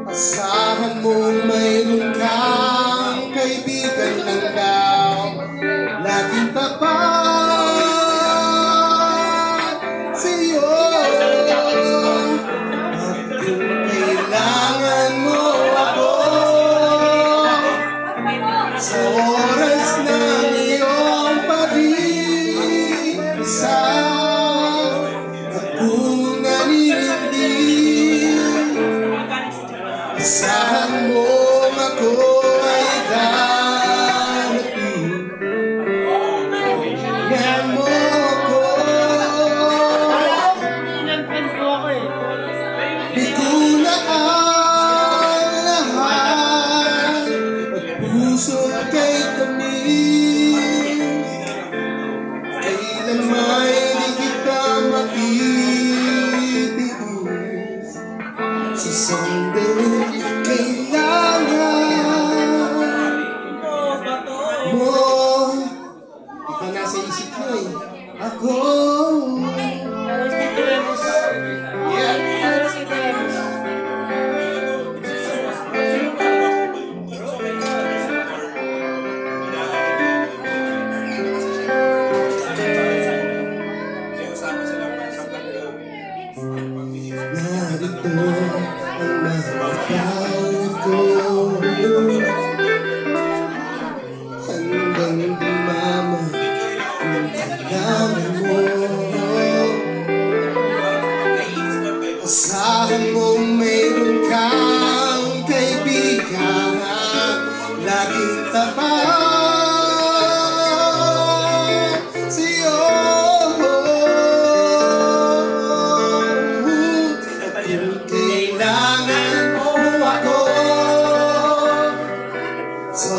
Asahan mong mayroon kang kaibigan lang daw, laging tapat sa'yo. At kung kailangan mo ako sa oras ng iyong pag-iisa, akong naninindig, asahan mo ako ay darating. Tingnan mo ako, di ko na ang lahat at puso kay tamis. Kailan may di kita matitiis. Sa someday kailangan mo, ikaw nasa isip ko eh. Ako narito ang mahal ko, hanggang dumama kung kailangan mo. Asahan mong mayroon kang kaibigan, laging tapat sa'yo. Kailangan mo ako sa